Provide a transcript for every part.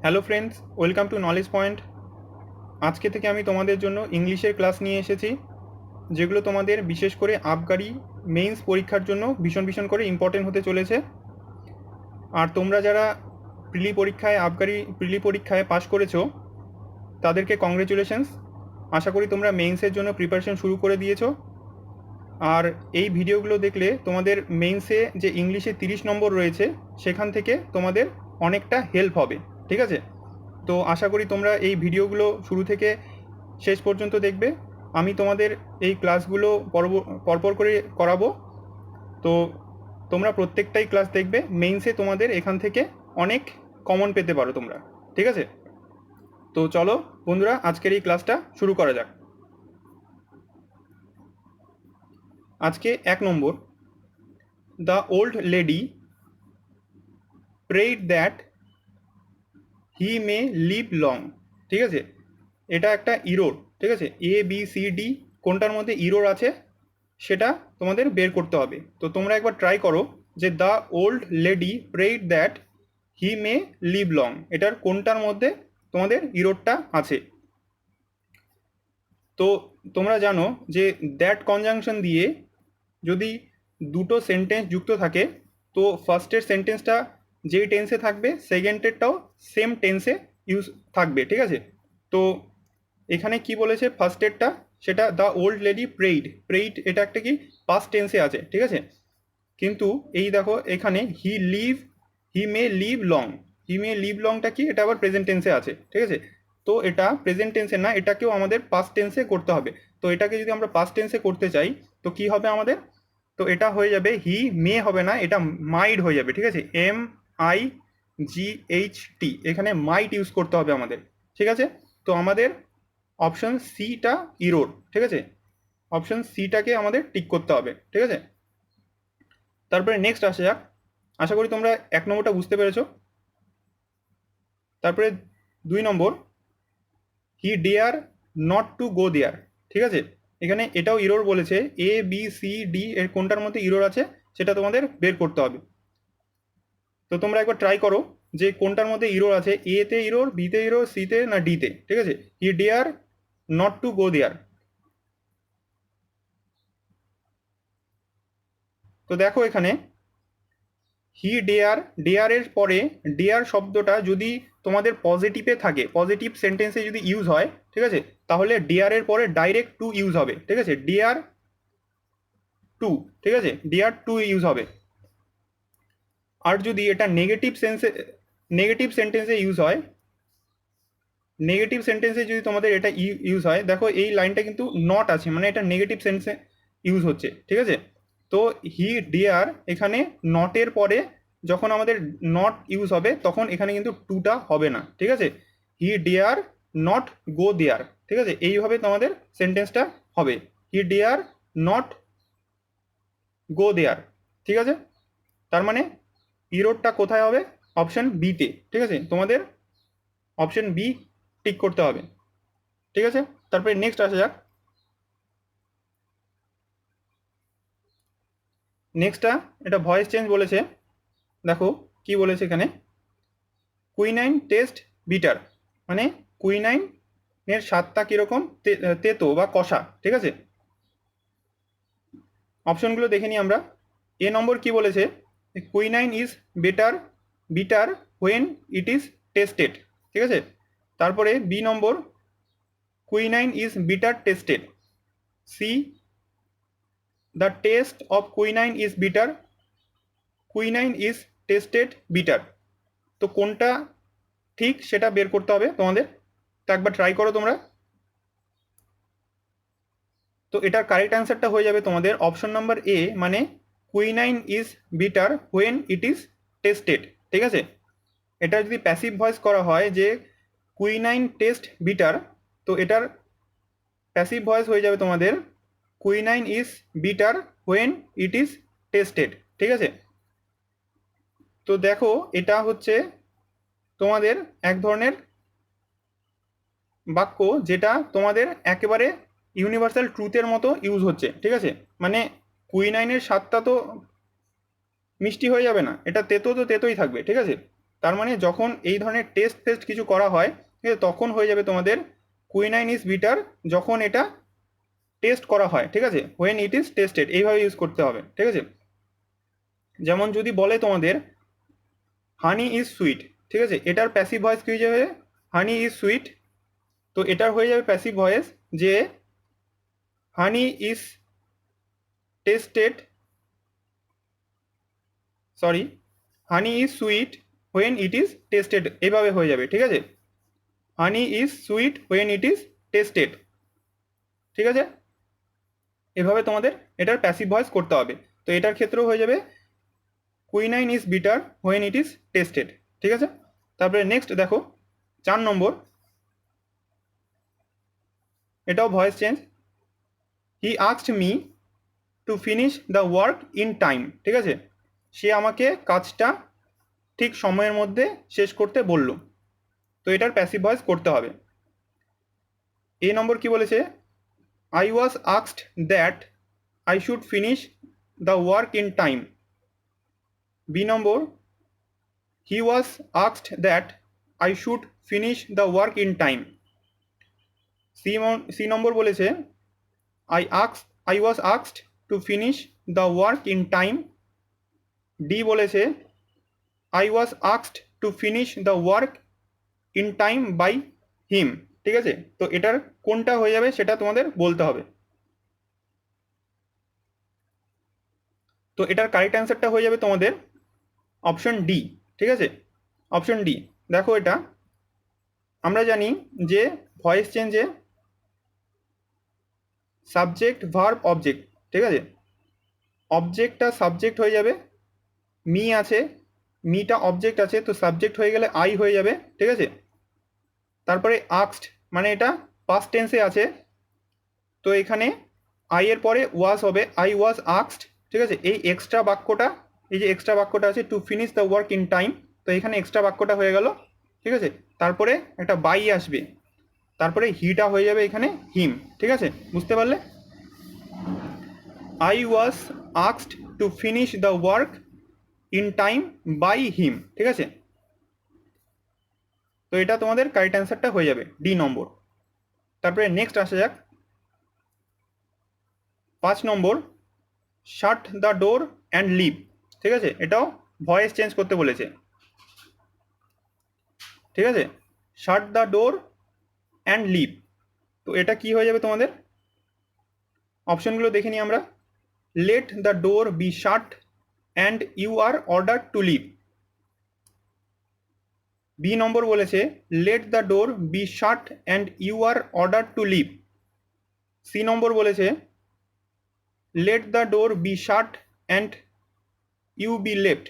Hello friends, welcome to knowledge point. আজকে থেকে আমি তোমাদের জন্য ইংলিশের ক্লাস নিয়ে এসেছি, যেগুলো তোমাদের বিশেষ করে আবগারি মেইনস পরীক্ষার জন্য ভীষণ ভীষণ করে ইম্পর্টেন্ট হতে চলেছে। আর তোমরা যারা আবগারি প্রিলি পরীক্ষায় পাশ করেছো, তাদেরকে কংগ্রেচুলেশনস। আশা করি তোমরা মেইনসের জন্য প্রিপারেশন শুরু করে দিয়েছো। আর এই ভিডিওগুলো দেখলে তোমাদের মেইনসে যে ইংলিশে 30 নম্বর রয়েছে, সেখান থেকে তোমাদের অনেকটা হেল্প হবে। ঠিক আছে? তো আশা করি তোমরা এই ভিডিওগুলো শুরু থেকে শেষ পর্যন্ত দেখবে। আমি তোমাদের এই ক্লাসগুলো পরপর করে করাবো। তো তোমরা প্রত্যেকটাই ক্লাস দেখবে। মেইনসে তোমাদের এখান থেকে অনেক কমন পেতে পারো তোমরা। ঠিক আছে? তো চলো বন্ধুরা, আজকের এই ক্লাসটা শুরু করা যাক। আজকে 1 নম্বর, the old lady prayed that he may live long. ঠিক আছে? এটা একটা ইরোর। ঠিক আছে? ABCD কোনটার মধ্যে ইরোর আছে সেটা তোমাদের বের করতে হবে। তো তোমরা একবার ট্রাই করো যে the old lady prayed that he may live long, এটার কোনটার মধ্যে তোমাদের ইরোরটা আছে। তো তোমরা জানো যে দ্যাট কনজাংশন দিয়ে যদি দুটো সেন্টেন্স যুক্ত থাকে, তো ফার্স্টের সেন্টেন্সটা যেই টেন্সে থাকবে, সেকেন্ডেরটাও সেম টেন্সে ইউজ থাকবে। ঠিক আছে? তো এখানে কি বলেছে ফার্স্টেরটা, সেটা দ্য ওল্ড লেডি প্রেইড। প্রেইড এটা একটা কি পাস্ট টেন্সে আছে। ঠিক আছে? কিন্তু এই দেখো এখানে হি মে লিভ লং। হি মে লিভ লংটা কি, এটা আবার প্রেজেন্ট টেন্সে আছে। ঠিক আছে? তো এটা প্রেজেন্ট টেন্সে না, এটাকেও আমাদের পাস্ট টেন্সে করতে হবে। তো এটাকে যদি আমরা পাস্ট টেন্সে করতে চাই, তো কি হবে আমাদের? তো এটা হয়ে যাবে, হি মে হবে না, এটা মাইড হয়ে যাবে। ঠিক আছে? MIGHT, এখানে মাইট ইউজ করতে হবে আমাদের। ঠিক আছে? তো আমাদের অপশন সিটা ইরোর। ঠিক আছে? অপশন সিটাকে আমাদের টিক করতে হবে। ঠিক আছে? তারপরে নেক্সট আসা যাক। আশা করি তোমরা 1 নম্বরটা বুঝতে পেরেছো। তারপরে 2 নম্বর, হি ডেয়ার নট টু গো দেয়ার। ঠিক আছে? এখানে এটাও ইরোর বলেছে। ABCD এর কোনটার মধ্যে ইরোর আছে সেটা তোমাদের বের করতে হবে। তো তোমরা একবার ট্রাই করো যে কোনটার মধ্যে ইরোর আছে, এতে ইরোর, বিতে ইরোর, সিতে না ডিতে। ঠিক আছে? হি ডেয়ার নট টু গো দেয়ার। তো দেখো এখানে ডেয়ারের পরে ডেয়ার শব্দটা যদি তোমাদের পজিটিভে থাকে, পজিটিভ সেন্টেন্সে যদি ইউজ হয়, ঠিক আছে, তাহলে ডেয়ারের পরে ডাইরেক্ট টু ইউজ হবে। ঠিক আছে? Dare to. ঠিক আছে? ডেয়ার টু ইউজ হবে। আর যদি এটা নেগেটিভ সেন্টেন্সে ইউজ হয়, নেগেটিভ সেন্টেন্সে যদি তোমাদের এটা ইউজ হয়, দেখো এই লাইনটা কিন্তু নট আছে, মানে এটা নেগেটিভ সেন্সে ইউজ হচ্ছে। ঠিক আছে? তো হি ডিয়ার, এখানে নটের পরে যখন আমাদের নট ইউজ হবে, তখন এখানে কিন্তু টুটা হবে না। ঠিক আছে? হি ডিয়ার নট গো দেয়ার। ঠিক আছে? এইভাবে তোমাদের সেন্টেন্সটা হবে, হি ডিয়ার নট গো দেয়ার। ঠিক আছে? তার মানে ইরোডটা কোথায় হবে? অপশন বিতে। ঠিক আছে? তোমাদের অপশন বি টিক করতে হবে। ঠিক আছে? তারপরে নেক্সট আসা যাক। নেক্সটটা এটা ভয়েস চেঞ্জ বলেছে। দেখো কি বলেছে এখানে, কুইনাইন টেস্ট বিটার, মানে কুইনাইন এর স্বাদটা কিরকম, তেতো বা কষা। ঠিক আছে? অপশনগুলো দেখে নিই আমরা। নম্বর কি বলেছে, quinine is bitter when it is tasted. ঠিক আছে? তারপরে number, quinine is bitter tasted. C, the taste of quinine is bitter, quinine is tasted bitter. তো কোনটা ঠিক সেটা বের করতে হবে তোমাদের। তো একবার ট্রাই করো তোমরা। তো এটার কারেক্ট অ্যান্সারটা হয়ে যাবে তোমাদের অপশন নাম্বার এ, মানে quinine is bitter when it is tasted. ঠিক আছে? এটা যদি প্যাসিভ ভয়েস করা হয় যে কুইনাইন টেস্ট বিটার, তো এটার প্যাসিভ ভয়েস হয়ে যাবে তোমাদের quinine is bitter when it is tasted. ঠিক আছে? তো দেখো এটা হচ্ছে তোমাদের এক ধরনের বাক্য, যেটা তোমাদের একেবারে ইউনিভার্সাল ট্রুথের মতো ইউজ হচ্ছে। ঠিক আছে? মানে কুইনাইনের স্বাদটা তো মিষ্টি হয়ে যাবে না, এটা তেতো তো তেতোই থাকবে। ঠিক আছে? তার মানে যখন এই ধরনের টেস্ট ফেস্ট কিছু করা হয়, ঠিক আছে, তখন হয়ে যাবে তোমাদের কুইনাইন ইজ বিটার যখন এটা টেস্ট করা হয়, ঠিক আছে, হোয়েন ইট ইজ টেস্টেড, এইভাবে ইউজ করতে হবে, ঠিক আছে। যেমন যদি বলে তোমাদের হানি ইজ সুইট, ঠিক আছে, এটার প্যাসিভ ভয়েস কি হয়ে যাবে, হানি ইজ সুইট। তো এটার হয়ে যাবে প্যাসিভ ভয়েস যে হানি is tasted, sorry, honey is sweet when it is tested, এইভাবে হয়ে যাবে, ঠিক আছে, হানি is sweet when it is tasted, ঠিক আছে। এভাবে তোমাদের এটার প্যাসিভ ভয়েস করতে হবে। তো এটার ক্ষেত্রেও হয়ে যাবে quinine is bitter when it is tasted, ঠিক আছে। তারপরে নেক্সট দেখো 4 নম্বর, এটাও voice change, he asked me two finish the work in time, ঠিক আছে, সে আমাকে কাজটা ঠিক সময়ের মধ্যে শেষ করতে বলল। তো এটার প্যাসিভ ভয়েস করতে হবে। এই নম্বর কি বলেছে, I was asked that I should finish the work in time. B number, he was asked that I should finish the work in time. C number বলেছে I was asked to finish the work in time. D বলেছে I was asked to finish the work in time by him, ঠিক আছে। তো এটার কোনটা হয়ে যাবে সেটা তোমাদের বলতে হবে। তো এটার কারেক্ট অ্যান্সারটা হয়ে যাবে তোমাদের অপশন ডি, ঠিক আছে, অপশন ডি। দেখো এটা আমরা জানি যে ভয়েস চেঞ্জে সাবজেক্ট ভার্ব অবজেক্ট, ঠিক আছে, অবজেক্টটা সাবজেক্ট হয়ে যাবে, মি আছে, মিটা অবজেক্ট আছে, তো সাবজেক্ট হয়ে গেলে আই হয়ে যাবে, ঠিক আছে। তারপরে আক্সড মানে এটা পাস্ট টেন্সে আছে, তো এখানে আই এর পরে ওয়াজ হবে, আই ওয়াজ আক্সড, ঠিক আছে। এই এক্সট্রা বাক্যটা, এই যে এক্সট্রা বাক্যটা আছে two finish the work in time, তো এখানে এক্সট্রা বাক্যটা হয়ে গেল, ঠিক আছে। তারপরে একটা বাই আসবে, তারপরে হিটা হয়ে যাবে এখানে হিম, ঠিক আছে, বুঝতে পারলে। I was asked to finish the work in time by him, ঠিক আছে। তো এটা তোমাদের কারেক্ট অ্যান্সারটা হয়ে যাবে ডি নম্বর। তারপরে নেক্সট আসা যাক 5 number, shut the door and leave, ঠিক আছে, এটাও ভয়েস চেঞ্জ করতে বলেছে, ঠিক আছে, shut the door and leave. তো এটা কি হয়ে যাবে তোমাদের, অপশনগুলো দেখে নিই আমরা। Let the door be shut and you are order to leave. B number বলেছে let the door be shut and you are order to leave. C number বলেছে let the door be shut and you be left.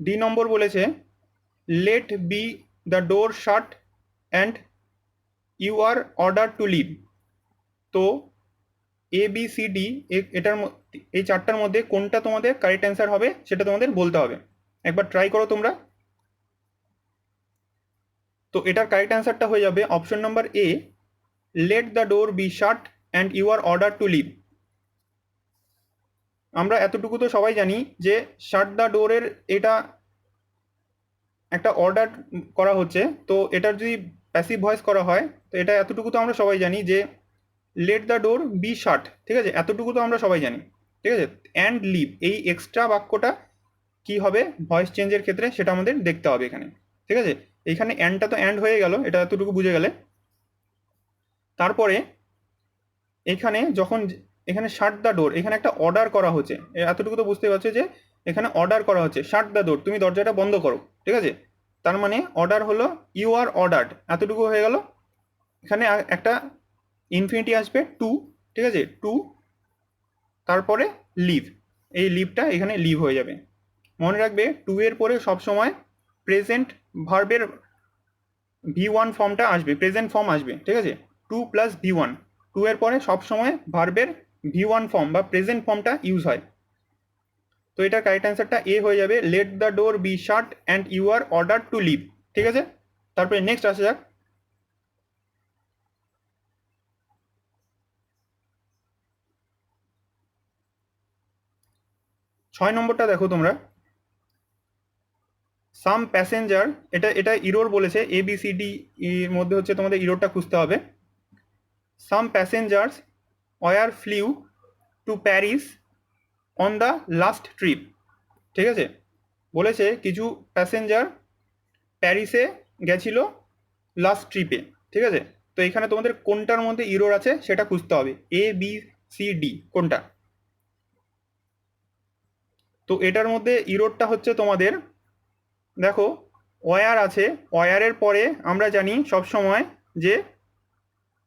D number বলেছে let be the door shut and you are order to leave. তো A B C D এটার এই চারটার মধ্যে কোনটা তোমাদের correct answer হবে সেটা তোমাদের বলতে হবে। একবার ট্রাই করো তোমরা। তো এটার কারেক্ট অ্যান্সারটা হয়ে যাবে option number A, let the door be shut and you are order to leave. আমরা এতটুকু তো সবাই জানি যে শাট দ্য ডোরের এটা একটা অর্ডার করা হচ্ছে, তো এটার যদি প্যাসিভ ভয়েস করা হয়, তো এটা এতটুকু তো আমরা সবাই জানি যে লেট দ্য ডোর বি শাট, ঠিক আছে, এতটুকু তো আমরা সবাই জানি, ঠিক আছে। অ্যান্ড লিভ এই এক্সট্রা বাক্যটা কি হবে ভয়েস চেঞ্জের ক্ষেত্রে সেটা আমাদের দেখতে হবে এখানে, ঠিক আছে। এইখানে অ্যান্ডটা তো অ্যান্ড হয়ে গেল, এটা এতটুকু বুঝে গেলে। তারপরে এখানে যখন এখানে শাট দ্য ডোর, এখানে একটা অর্ডার করা হচ্ছে, এতটুকু তো বুঝতে পারছো যে এখানে অর্ডার করা হচ্ছে, শাট দ্য ডোর তুমি দরজাটা বন্ধ করো, ঠিক আছে। তার মানে অর্ডার হলো ইউ আর অর্ডার্ড, এতটুকু হয়ে গেল। এখানে একটা ইনফিনিটি আসবে টু, ঠিক আছে, টু, তারপরে লিভ, এই লিভটা এখানে লিভ হয়ে যাবে। মনে রাখবে টু এর পরে সবসময় প্রেজেন্ট ভার্বের V1 ফর্মটা আসবে, প্রেজেন্ট ফর্ম আসবে, ঠিক আছে, টু প্লাস V1, টু এর পরে সবসময় ভার্বের V1 ফর্ম বা প্রেজেন্ট ফর্মটা ইউজ হয়। তো এটার কারেক্ট অ্যান্সারটা এ হয়ে যাবে, let the door be shut and you are order to leave, ঠিক আছে। তারপরে নেক্সট আসা যাক 6 নম্বরটা দেখো তোমরা, সাম প্যাসেঞ্জার, এটা এটা ইরোর বলেছে, ABCD এর মধ্যে হচ্ছে তোমাদের ইরোরটা খুঁজতে হবে। Some passengers were flew to Paris on the last trip. ঠিক আছে, বলেছে কিছু প্যাসেঞ্জার প্যারিসে গেছিল লাস্ট ট্রিপে। ঠিক আছে, তো এখানে তোমাদের কোনটার মধ্যে ইরোর আছে সেটা খুঁজতে হবে, ABCD কোনটা। তো এটার মধ্যে ইরোরটা হচ্ছে তোমাদের, দেখো ওয়ার আছে, ওয়ারের পরে আমরা জানি সব সময় যে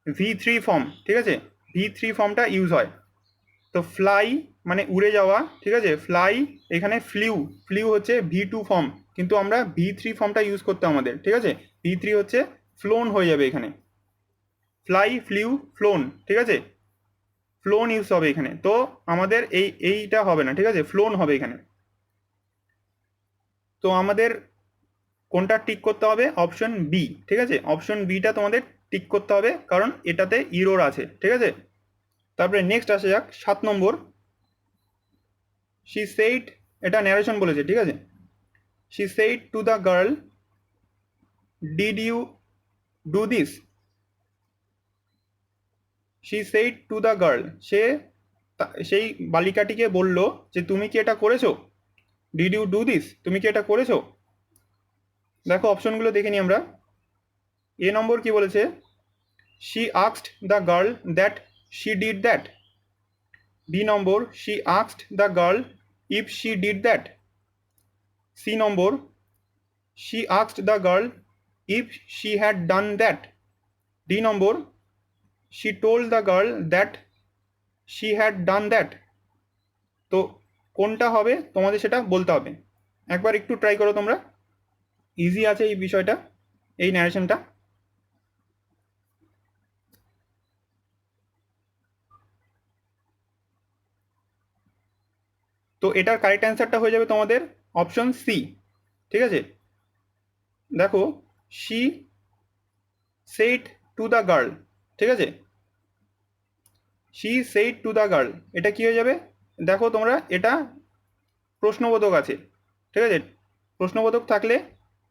V3 ফর্ম, ঠিক আছে, V3 ফর্মটা ইউজ হয়। তো ফ্লাই মানে উড়ে যাওয়া, ঠিক আছে, ফ্লাই, এখানে ফ্লিউ, ফ্লিউ হচ্ছে V2 ফর্ম, কিন্তু আমরা V3 ফর্মটা ইউজ করতে আমাদের, ঠিক আছে, V3 হচ্ছে ফ্লোন হয়ে যাবে এখানে, ফ্লাই ফ্লিউ ফ্লোন, ঠিক আছে, ফ্লোন ইউজ হবে এখানে। তো আমাদের এইটা হবে না, ঠিক আছে, ফ্লোন হবে এখানে। তো আমাদের কোনটা টিক করতে হবে, অপশন বি, ঠিক আছে, অপশন বিটা তোমাদের টিক করতে হবে, কারণ এটাতে ইরোর আছে, ঠিক আছে। তারপরে নেক্সট আসা যাক 7 নম্বর, শি সেইড, এটা ন্যারেশন বলেছে, ঠিক আছে, she said to the girl, did you do this. She said to the girl, সে সেই বালিকাটিকে বলল যে তুমি কি এটা করেছো, ডিড ইউ ডু দিস, তুমি কি এটা করেছো। দেখো অপশনগুলো দেখে নিই আমরা। এ নম্বর কি বলেছে, she asked the girl that she did that. B number, she asked the girl if she did that. C number, she asked the girl if she had done that. D number, she told the girl that she had done that. তো কোনটা হবে তোমাদের সেটা বলতে হবে, একবার একটু try করো তোমরা, ইজি আছে এই বিষয়টা, এই ন্যারেশনটা। তো এটার কারেক্ট অ্যান্সারটা হয়ে যাবে তোমাদের অপশন সি, ঠিক আছে। দেখো she said to the girl, ঠিক আছে, she said to the girl, এটা কি হয়ে যাবে, দেখো তোমরা এটা প্রশ্নবোধক আছে, ঠিক আছে, প্রশ্নবোধক থাকলে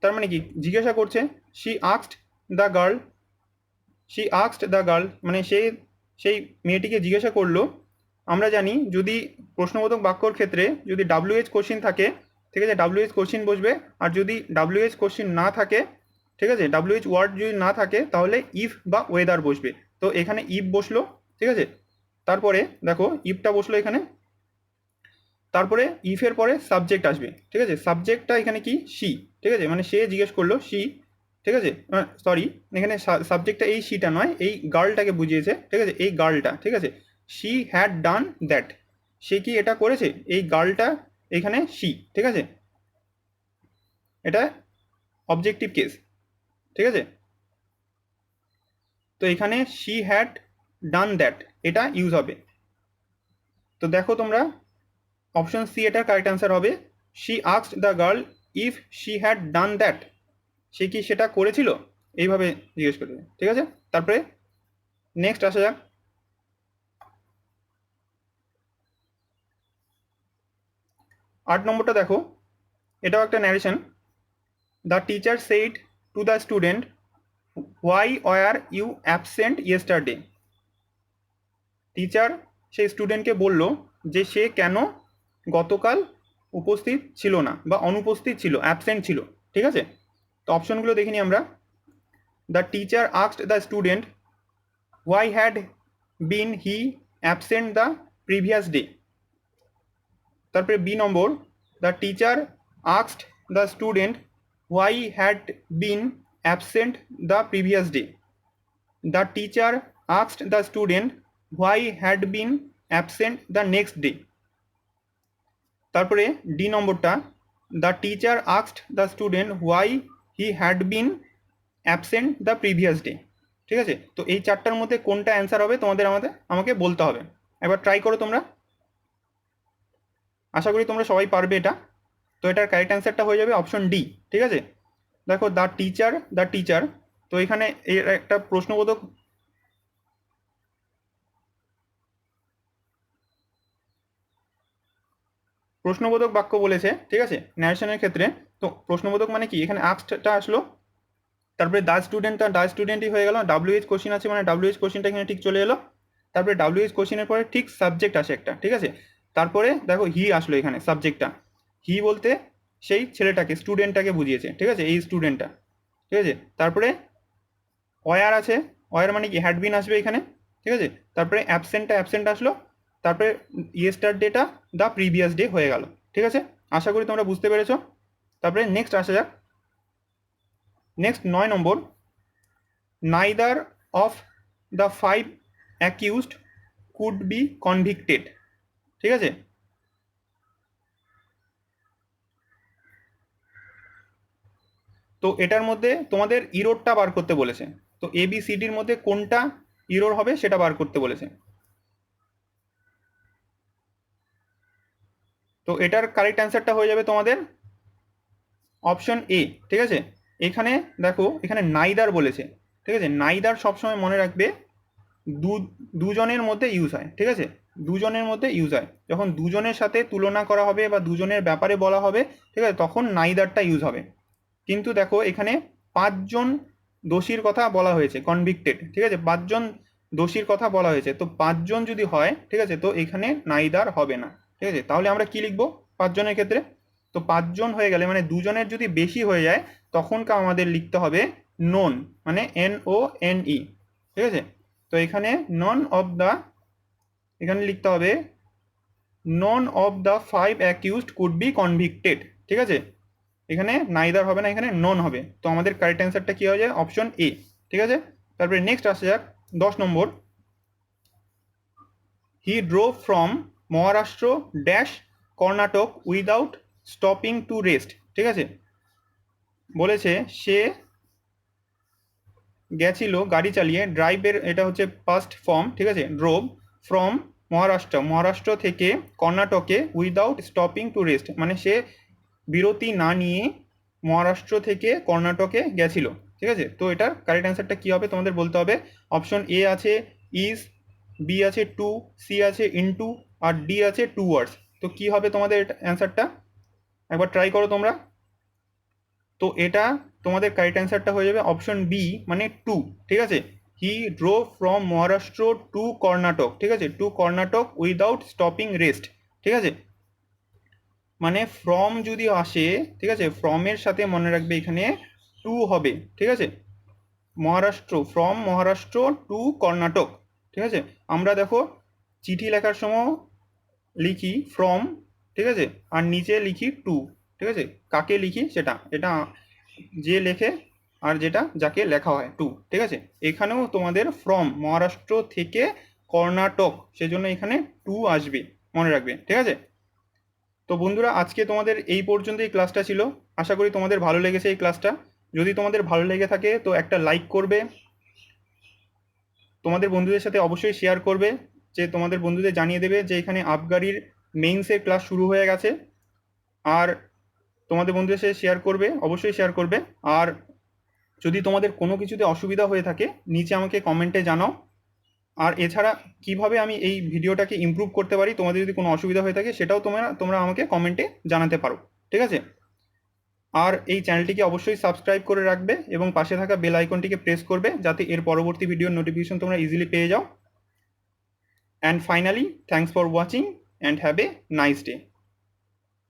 তার মানে কি জিজ্ঞাসা করছে, she asked the girl, she asked the girl মানে সেই মেয়েটিকে জিজ্ঞাসা করলো। আমরা জানি যদি প্রশ্নবোধক বাক্যর ক্ষেত্রে যদি WH কোশ্চিন থাকে, ঠিক আছে, WH কোশ্চিন বসবে, আর যদি WH কোশ্চিন না থাকে, ঠিক আছে, WH ওয়ার্ড যদি না থাকে তাহলে ইফ বা ওয়েদার বসবে। তো এখানে ইফ বসলো, ঠিক আছে, তারপরে দেখো ইফটা বসলো এখানে, তারপরে ইফের পরে সাবজেক্ট আসবে, ঠিক আছে, সাবজেক্টটা এখানে কি শি, ঠিক আছে, মানে সে জিজ্ঞেস করলো শি, ঠিক আছে, সরি এখানে সাবজেক্টটা এই শিটা নয়, এই গার্লটাকে বুঝিয়েছে, ঠিক আছে, এই গার্লটা, ঠিক আছে, শি হ্যাড ডান দ্যাট, সে কি এটা করেছে, এই গার্লটা এখানে শি, ঠিক আছে, এটা অবজেক্টিভ কেস, ঠিক আছে। তো এখানে শি হ্যাড ডান দ্যাট এটা ইউজ হবে। তো দেখো তোমরা অপশন সি এটার কারেক্ট অ্যান্সার হবে, she asked the girl if she had done that, সে কি সেটা করেছিল, এইভাবে জিজ্ঞেস করবে, ঠিক আছে। তারপরে নেক্সট আসা যাক 8 নম্বরটা, দেখো এটাও একটা narration. The teacher said to the student, why were you absent yesterday. Teacher সেই স্টুডেন্টকে বলল যে সে কেন গতকাল উপস্থিত ছিল না বা অনুপস্থিত ছিল, অ্যাবসেন্ট ছিল, ঠিক আছে। তো অপশনগুলো দেখিনি আমরা। The teacher asked the student why had been he absent the previous day. তারপরে B number, the teacher asked the student why had been absent the previous day. The teacher asked the student why had been absent the next day. তারপরে D নম্বরটা, the teacher asked the student why he had been absent the previous day, ঠিক আছে। তো এই চারটার মধ্যে কোনটা answer হবে তোমাদের আমাকে বলতে হবে, একবার ট্রাই করো তোমরা, আশা করি তোমরা সবাই পারবে এটা। তো এটার কারেক্ট অ্যান্সারটা হয়ে যাবে অপশন ডি, ঠিক আছে। দেখো দ্য টিচার, তো এখানে এর একটা প্রশ্নবোধক বাক্য বলেছে, ঠিক আছে, ন্যারেশনের ক্ষেত্রে। তো প্রশ্নবোধক মানে কি, এখানে অ্যাপসটা আসলো, তারপরে দা স্টুডেন্টই হয়ে গেল, ডাব্লিউএইচ কোশ্চিন আছে মানে ডাব্লিউএইচ কোশ্চিনটা এখানে ঠিক চলে এলো, তারপরে ডাব্লিউএইচ কোশ্চিনের পরে ঠিক সাবজেক্ট আসে একটা, ঠিক আছে, তারপরে দেখো হি আসলো এখানে সাবজেক্টটা, হি বলতে সেই ছেলেটাকে স্টুডেন্টটাকে বুঝিয়েছে, ঠিক আছে, এই স্টুডেন্টটা, ঠিক আছে, তারপরে ওয়ার আছে, ওয়ার মানে কি হ্যাড বিন আসবে এখানে, ঠিক আছে, তারপরে অ্যাবসেন্ট আসলো, তারপরে ইয়েস্টারডেটা দ্য প্রিভিয়াস ডে হয়ে গেল, ঠিক আছে, আশা করি তোমরা বুঝতে পেরেছো। তারপরে নেক্সট আসা যাক, next 9 number, neither of the 5 accused could be convicted, ঠিক আছে, তো এটার মধ্যে তোমাদের ইরোরটা বার করতে বলেছে, তো এবিসিডির মধ্যে কোনটা ইরোর হবে সেটা বার করতে বলেছে। তো এটার কারেক্ট অ্যান্সারটা হয়ে যাবে তোমাদের অপশন এ, ঠিক আছে, এখানে দেখো এখানে নাইদার বলেছে, ঠিক আছে, নাইদার সবসময় মনে রাখবে দুজনের মধ্যে ইউজ হয়, ঠিক আছে, দুজনের মধ্যে ইউজ হয়, যখন দুজনের সাথে তুলনা করা হবে বা দুজনের ব্যাপারে বলা হবে, ঠিক আছে, তখন নাইদারটা ইউজ হবে। কিন্তু দেখো এখানে 5জন দোষীর কথা বলা হয়েছে, কনভিক্টেড, ঠিক আছে, 5জন দোষীর কথা বলা হয়েছে, তো 5জন যদি হয়, ঠিক আছে, তো এখানে নাইদার হবে না, ঠিক আছে, তাহলে আমরা কি লিখবো 5জনের ক্ষেত্রে, তো 5জন হয়ে গেলে মানে দুজনের যদি বেশি হয়ে যায় তখনকার আমাদের লিখতে হবে নন, মানে NONE, ঠিক আছে, তো এখানে নন অফ দ্য, এখানে লিখতে হবে none of the 5 accused could be convicted, ঠিক আছে, এখানে নাইদার হবে না, এখানে নন হবে, তো আমাদের কারেক্ট অ্যান্সারটা কি হয়ে যায় অপশন এ, ঠিক আছে। তারপরে নেক্সট আসা যাক 10 number, he drove from Maharashtra dash Karnataka without stopping to rest, ঠিক আছে, বলেছে সে গেছিল গাড়ি চালিয়ে, ড্রাইভের এটা হচ্ছে পাস্ট ফর্ম, ঠিক আছে, ড্রোভ ফ্রম মহারাষ্ট্র থেকে কর্ণাটকে উইদাউট স্টপিং টু রেস্ট, মানে সে বিরতি না নিয়ে মহারাষ্ট্র থেকে কর্ণাটকে গেছিল, ঠিক আছে, তো এটার কারেক্ট অ্যান্সারটা কী হবে তোমাদের বলতে হবে, অপশন এ আছে ইজ, বি আছে টু, সি আছে ইনটু, আর ডি আছে টুয়ার্ডস, তো কি হবে তোমাদের অ্যান্সারটা একবার ট্রাই করো তোমরা। তো এটা তোমাদের কারেক্ট অ্যান্সারটা হয়ে যাবে অপশন বি, মানে টু, ঠিক আছে, he drove from Maharashtra to Karnataka, ঠিক আছে, to Karnataka without stopping rest, ঠিক আছে, মানে ফ্রম যদি আসে, ঠিক আছে, ফ্রমের সাথে মনে রাখবে এখানে টু হবে, ঠিক আছে, মহারাষ্ট্র, ফ্রম মহারাষ্ট্র টু কর্ণাটক, ঠিক আছে, আমরা দেখো চিঠি লেখার সময় লিখি ফ্রম, ঠিক আছে, আর নিচে লিখি টু, ঠিক আছে, কাকে লিখি সেটা, এটা যে লেখে আর যেটা যাকে লেখা হয় টু, ঠিক আছে, এখানেও তোমাদের ফ্রম মহারাষ্ট্র থেকে কর্ণাটক, সেজন্য এখানে টু আসবে, মনে রাখবে, ঠিক আছে। তো বন্ধুরা আজকে তোমাদের এই পর্যন্ত এই ক্লাসটা ছিল, আশা করি তোমাদের ভালো লেগেছে এই ক্লাসটা, যদি তোমাদের ভালো লেগে থাকে তো একটা লাইক করবে, তোমাদের বন্ধুদের সাথে অবশ্যই শেয়ার করবে, যে তোমাদের বন্ধুদের জানিয়ে দেবে যে এখানে আবগারির মেইনসের ক্লাস শুরু হয়ে গেছে, আর তোমাদের বন্ধুদের সাথে শেয়ার করবে, অবশ্যই শেয়ার করবে, আর যদি তোমাদের কোনো কিছুতে অসুবিধা হয়ে থাকে নিচে আমাকে কমেন্টে জানাও, আর এছাড়া কিভাবে আমি এই ভিডিওটাকে ইমপ্রুভ করতে পারি তোমাদের যদি কোনো অসুবিধা হয়ে থাকে সেটাও তোমরা আমাকে কমেন্টে জানাতে পারো, ঠিক আছে, আর এই চ্যানেলটিকে অবশ্যই সাবস্ক্রাইব করে রাখবে এবং পাশে থাকা বেল আইকনটিকে প্রেস করবে যাতে এর পরবর্তী ভিডিওর নোটিফিকেশন তোমরা ইজিলি পেয়ে যাও। And finally thanks for watching and have a nice day.